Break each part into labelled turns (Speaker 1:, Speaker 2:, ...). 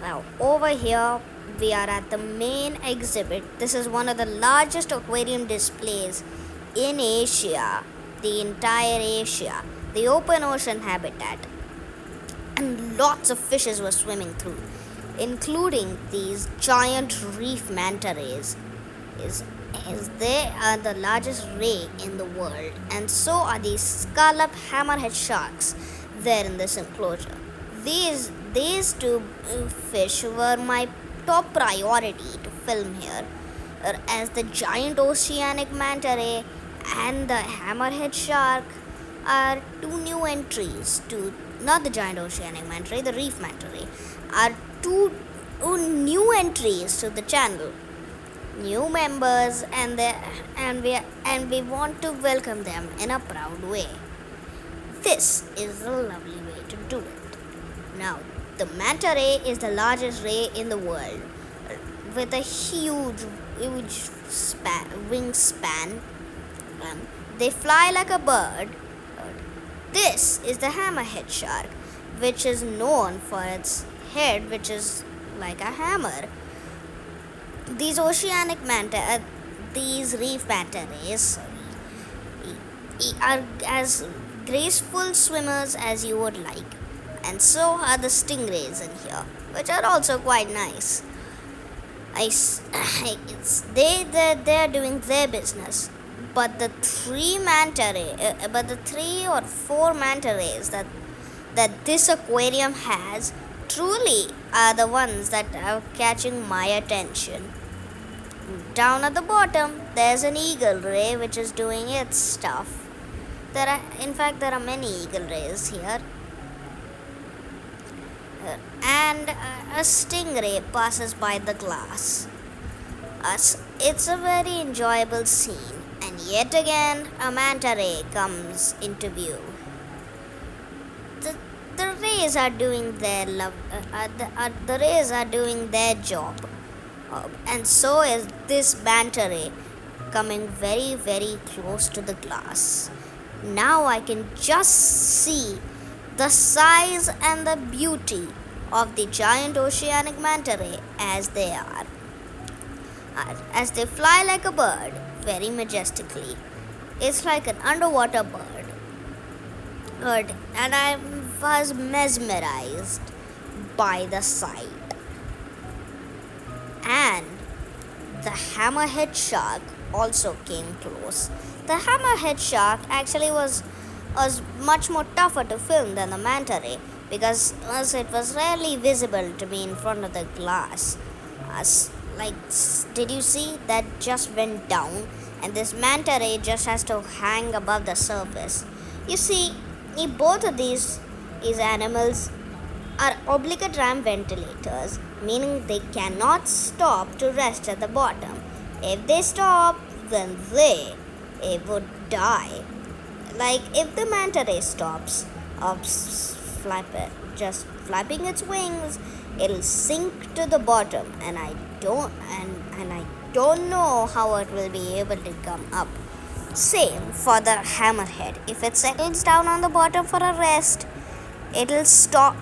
Speaker 1: Now, over here, we are at the main exhibit. This is one of the largest aquarium displays in Asia, the entire Asia, the open ocean habitat, and lots of fishes were swimming through, including these giant reef manta rays. Is they are the largest ray in the world, and so are these scallop hammerhead sharks there in this enclosure. These two fish were my top priority to film here, as the giant oceanic manta ray and the hammerhead shark are two new entries to, not the giant oceanic manta ray, the reef manta ray are two new entries to the channel, new members, and we want to welcome them in a proud way. This is a lovely way to do it. Now, the manta ray is the largest ray in the world, with a huge wingspan. They fly like a bird. This is the hammerhead shark, which is known for its head, which is like a hammer. These these reef manta rays, are as graceful swimmers as you would like, and so are the stingrays in here, which are also quite nice. They are doing their business, but the three or four manta rays that this aquarium has truly are the ones that are catching my attention. Down at the bottom, there's an eagle ray which is doing its stuff. There are many eagle rays here, and a stingray passes by the glass. It's a very enjoyable scene, and yet again, a manta ray comes into view. The rays are doing the rays are doing their job, and so is this manta ray coming very, very close to the glass. Now I can just see the size and the beauty of the giant oceanic manta ray as they are. As they fly like a bird, very majestically. It's like an underwater bird. And I was mesmerized by the sight. And the hammerhead shark also came close. The hammerhead shark actually was much more tougher to film than the manta ray, because it was rarely visible to me in front of the glass. Did you see that just went down, and this manta ray just has to hang above the surface? You see, both of these animals are obligate ram ventilators, meaning they cannot stop to rest at the bottom. If they stop, then it would die. Like if the manta ray stops just flapping its wings, it'll sink to the bottom, and I don't know how it will be able to come up. Same for the hammerhead. If it settles down on the bottom for a rest, it'll stop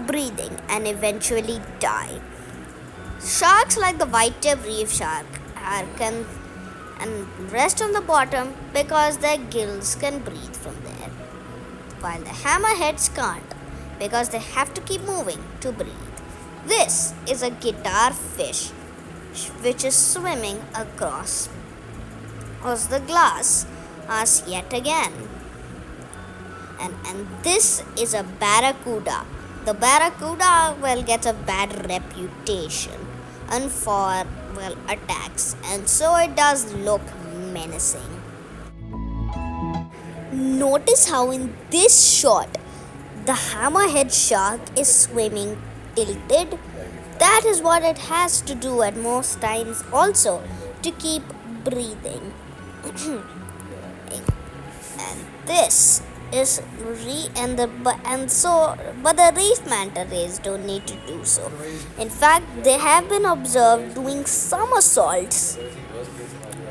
Speaker 1: breathing and eventually die. Sharks like the white-tailed reef shark can rest on the bottom because their gills can breathe from there, while the hammerheads can't because they have to keep moving to breathe. This is a guitar fish which is swimming across the glass as yet again. And this is a barracuda. The barracuda gets a bad reputation and for attacks, and so it does look menacing. Notice how in this shot the hammerhead shark is swimming tilted. That is what it has to do at most times also to keep breathing. And this is but the reef manta rays don't need to do so. In fact, they have been observed doing somersaults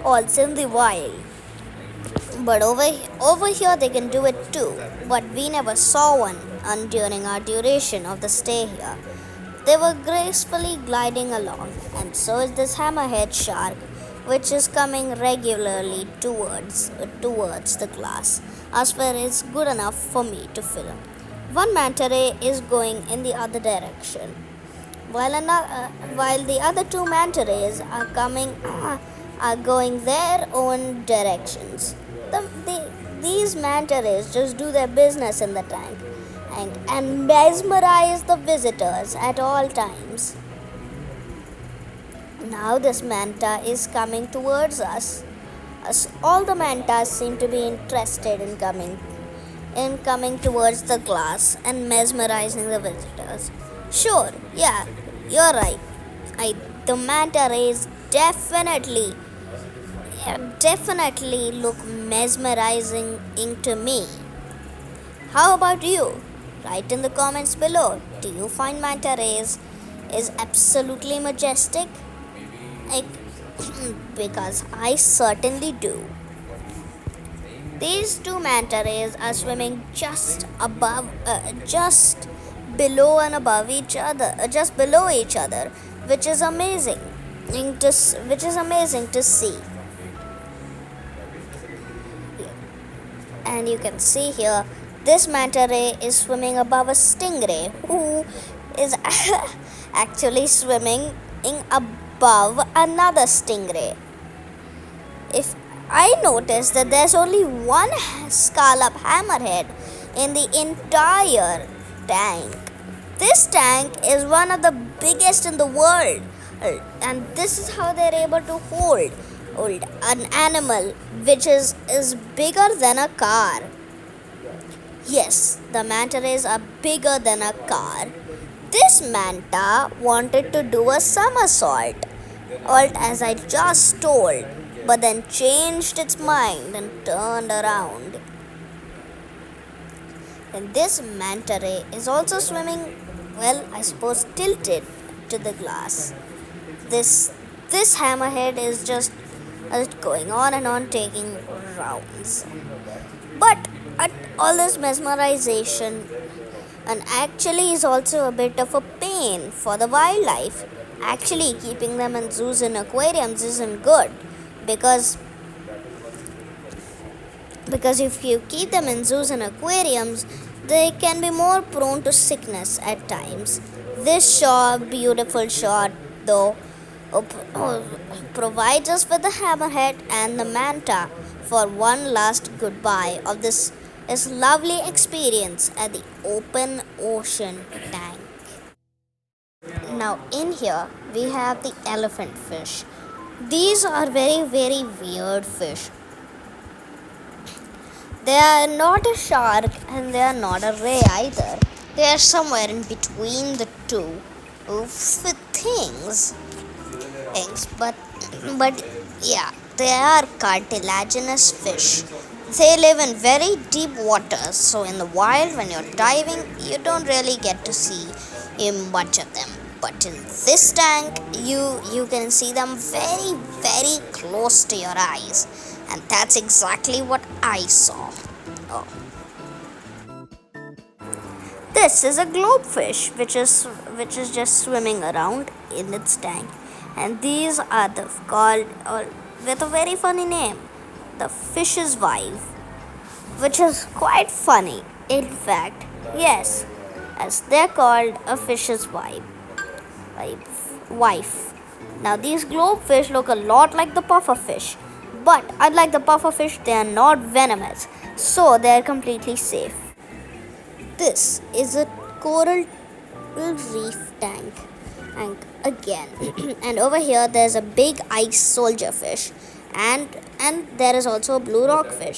Speaker 1: also in the wild. But over here they can do it too. But we never saw one during our duration of the stay here. They were gracefully gliding along, and so is this hammerhead shark, which is coming regularly towards the glass. As far is good enough for me to film. One manta ray is going in the other direction, while the other two manta rays are going their own directions. These manta rays just do their business in the tank and mesmerize the visitors at all times. Now this manta is coming towards us. As all the mantas seem to be interested in coming towards the glass and mesmerizing the visitors. Sure, yeah, you're right. The manta rays definitely look mesmerizing to me. How about you? Write in the comments below. Do you find manta rays is absolutely majestic? Like, because I certainly do. These two manta rays are swimming just below and above each other, just below each other, which is amazing. Which is amazing to see. And you can see here, this manta ray is swimming above a stingray, who is actually swimming in above another stingray. If I notice that there's only one scallop hammerhead in the entire tank. This tank is one of the biggest in the world, and this is how they're able to hold an animal which is bigger than a car. Yes, the manta rays are bigger than a car. This manta wanted to do a somersault, as I just told, but then changed its mind and turned around. And this manta ray is also swimming, I suppose tilted to the glass. This hammerhead is just going on and on taking rounds. But at all this mesmerization, and actually is also a bit of a pain for the wildlife. Actually, keeping them in zoos and aquariums isn't good because if you keep them in zoos and aquariums, they can be more prone to sickness at times. This beautiful shot, though, provides us with the hammerhead and the manta for one last goodbye of this lovely experience at the open ocean tank. Now in here we have the elephant fish. These are very weird fish. They are not a shark and they are not a ray either. They are somewhere in between the two things. But yeah, they are cartilaginous fish. They live in very deep waters, so in the wild when you're diving, you don't really get to see much of them. But in this tank, you can see them very close to your eyes, and that's exactly what I saw. Oh. This is a globefish, which is just swimming around in its tank, and these are called with a very funny name, the fish's wife, which is quite funny. In fact, yes, as they're called a fish's wife. Now these globefish look a lot like the pufferfish, but unlike the pufferfish, they are not venomous, so they are completely safe. This is a coral reef tank, and again, and over here there's a big ice soldier fish, and there is also a blue rockfish.